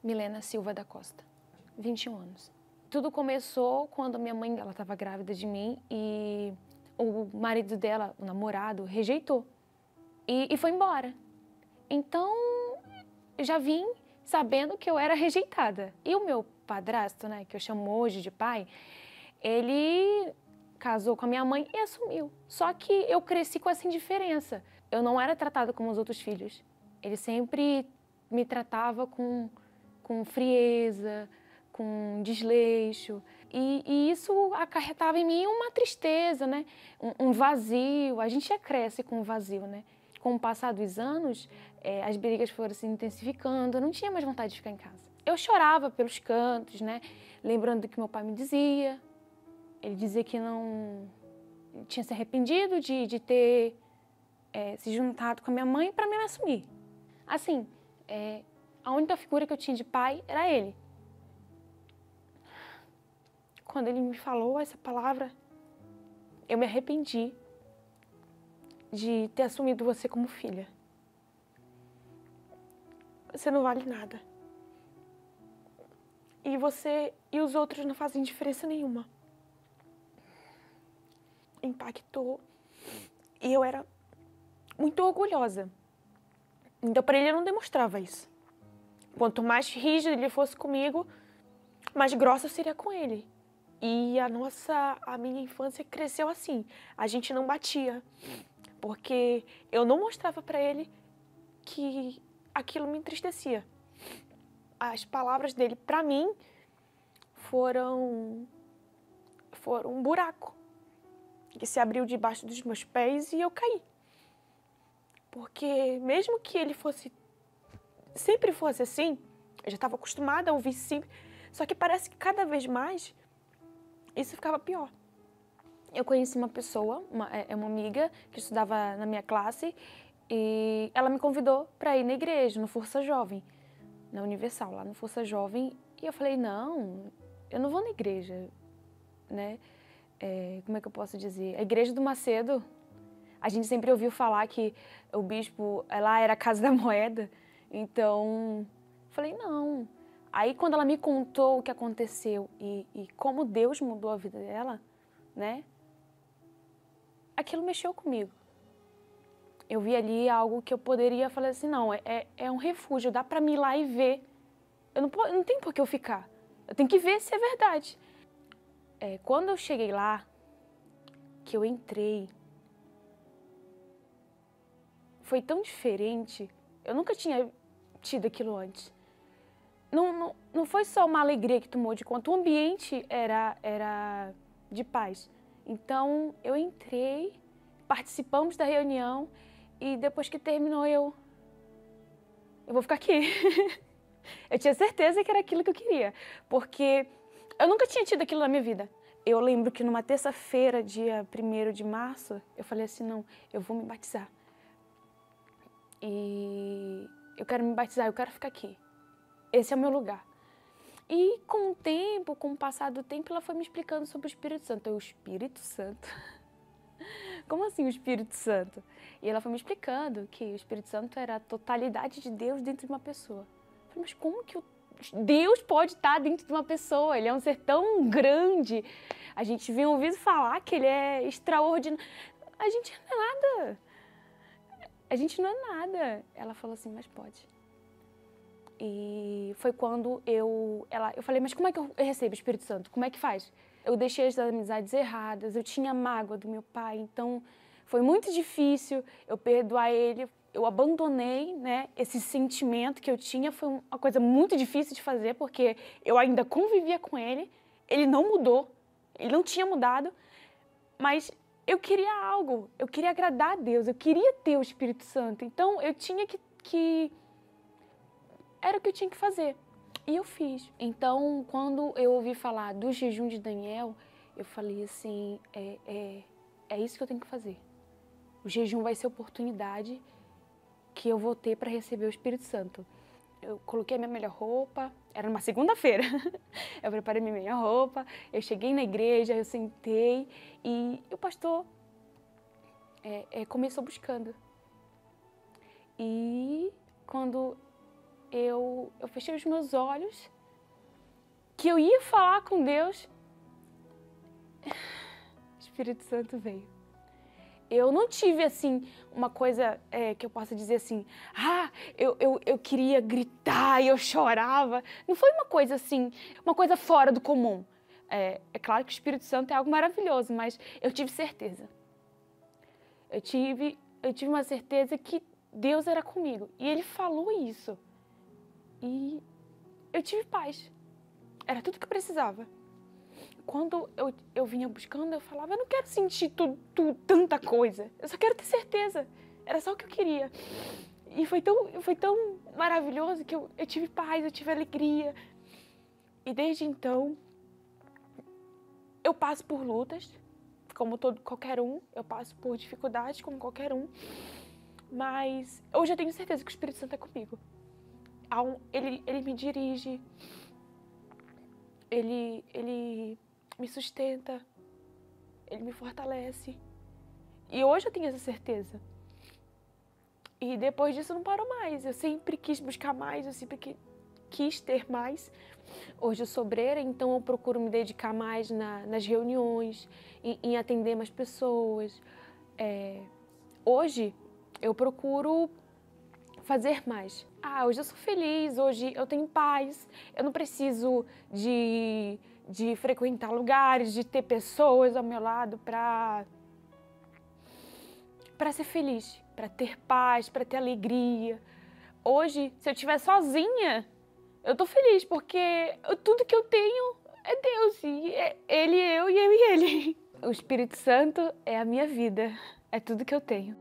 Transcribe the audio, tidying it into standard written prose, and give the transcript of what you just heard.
Milena Silva da Costa, 21 anos. Tudo começou quando minha mãe estava grávida de mim e o marido dela, o namorado, rejeitou e foi embora. Então, eu já vim sabendo que eu era rejeitada. E o meu padrasto, né, que eu chamo hoje de pai, ele casou com a minha mãe e assumiu. Só que eu cresci com essa indiferença. Eu não era tratada como os outros filhos. Ele sempre me tratava com frieza, com desleixo. E isso acarretava em mim uma tristeza, né? Um vazio. A gente já cresce com um vazio, né? Com o passar dos anos, as brigas foram se intensificando. Eu não tinha mais vontade de ficar em casa. Eu chorava pelos cantos, né? Lembrando do que meu pai me dizia. Ele dizia que não tinha se arrependido de ter se juntado com a minha mãe para me assumir. Assim, a única figura que eu tinha de pai era ele. Quando ele me falou essa palavra, eu me arrependi de ter assumido você como filha. Você não vale nada. E você e os outros não fazem diferença nenhuma. Impactou. E eu era muito orgulhosa. Então, para ele, eu não demonstrava isso. Quanto mais rígido ele fosse comigo, mais grossa eu seria com ele. E a minha infância cresceu assim. A gente não batia. Porque eu não mostrava para ele que aquilo me entristecia. As palavras dele, para mim, foram um buraco que se abriu debaixo dos meus pés e eu caí. Porque mesmo que ele sempre fosse assim, eu já estava acostumada a ouvir sim, só que parece que cada vez mais isso ficava pior. Eu conheci uma pessoa, uma amiga que estudava na minha classe e ela me convidou para ir na igreja, no Força Jovem, na Universal, lá no Força Jovem. E eu falei, não, eu não vou na igreja, né? Como é que eu posso dizer? A igreja do Macedo, a gente sempre ouviu falar que o bispo lá era a Casa da Moeda, então falei, não. Aí quando ela me contou o que aconteceu e como Deus mudou a vida dela, né? Aquilo mexeu comigo. Eu vi ali algo que eu poderia falar assim, não, é um refúgio, dá pra mim ir lá e ver. Não tem por que eu ficar. Eu tenho que ver se é verdade. Quando eu cheguei lá, que eu entrei, foi tão diferente. Eu nunca tinha tido aquilo antes. Não foi só uma alegria que tomou de conta, o ambiente era de paz. Então, eu entrei, participamos da reunião e depois que terminou, eu vou ficar aqui. Eu tinha certeza que era aquilo que eu queria, porque eu nunca tinha tido aquilo na minha vida. Eu lembro que numa terça-feira, dia 1º de março, eu falei assim, não, eu vou me batizar. E eu quero me batizar, eu quero ficar aqui. Esse é o meu lugar. E com o passar do tempo, ela foi me explicando sobre o Espírito Santo. O Espírito Santo? Como assim o Espírito Santo? E ela foi me explicando que o Espírito Santo era a totalidade de Deus dentro de uma pessoa. Eu falei, mas como que Deus pode estar dentro de uma pessoa? Ele é um ser tão grande. A gente vem ouvindo falar que ele é extraordinário. A gente não é nada. A gente não é nada. Ela falou assim, mas pode. E foi quando eu falei, mas como é que eu recebo o Espírito Santo? Como é que faz? Eu deixei as amizades erradas, eu tinha mágoa do meu pai, então foi muito difícil eu perdoar ele. Eu abandonei, né, esse sentimento que eu tinha, foi uma coisa muito difícil de fazer, porque eu ainda convivia com ele, ele não mudou, ele não tinha mudado, mas eu queria algo, eu queria agradar a Deus, eu queria ter o Espírito Santo, então eu tinha que era o que eu tinha que fazer. E eu fiz. Então, quando eu ouvi falar do jejum de Daniel, eu falei assim, é isso que eu tenho que fazer. O jejum vai ser a oportunidade que eu vou ter para receber o Espírito Santo. Eu coloquei a minha melhor roupa, era numa segunda-feira. Eu preparei minha melhor roupa, eu cheguei na igreja, eu sentei e o pastor começou buscando. E quando eu fechei os meus olhos, que eu ia falar com Deus, o Espírito Santo veio. Eu não tive, assim, uma coisa que eu possa dizer assim, eu queria gritar e eu chorava. Não foi uma coisa assim, uma coisa fora do comum. É claro que o Espírito Santo é algo maravilhoso, mas eu tive certeza. Eu tive uma certeza que Deus era comigo. E Ele falou isso. E eu tive paz. Era tudo que eu precisava. Quando eu vinha buscando, eu falava, eu não quero sentir tanta coisa. Eu só quero ter certeza. Era só o que eu queria. E foi tão maravilhoso que eu tive paz, eu tive alegria. E desde então, eu passo por lutas, como qualquer um. Eu passo por dificuldades, como qualquer um. Mas hoje eu tenho certeza que o Espírito Santo é comigo. Ele me dirige. Ele me sustenta, Ele me fortalece. E hoje eu tenho essa certeza. E depois disso eu não paro mais. Eu sempre quis buscar mais, eu sempre quis ter mais. Hoje eu sou obreira, então eu procuro me dedicar mais nas reuniões, em atender mais pessoas. Hoje eu procuro fazer mais. Hoje eu sou feliz, hoje eu tenho paz, eu não preciso de frequentar lugares, de ter pessoas ao meu lado para ser feliz, para ter paz, para ter alegria. Hoje, se eu estiver sozinha, eu tô feliz, porque tudo que eu tenho é Deus, e é Ele, eu e ele. O Espírito Santo é a minha vida, é tudo que eu tenho.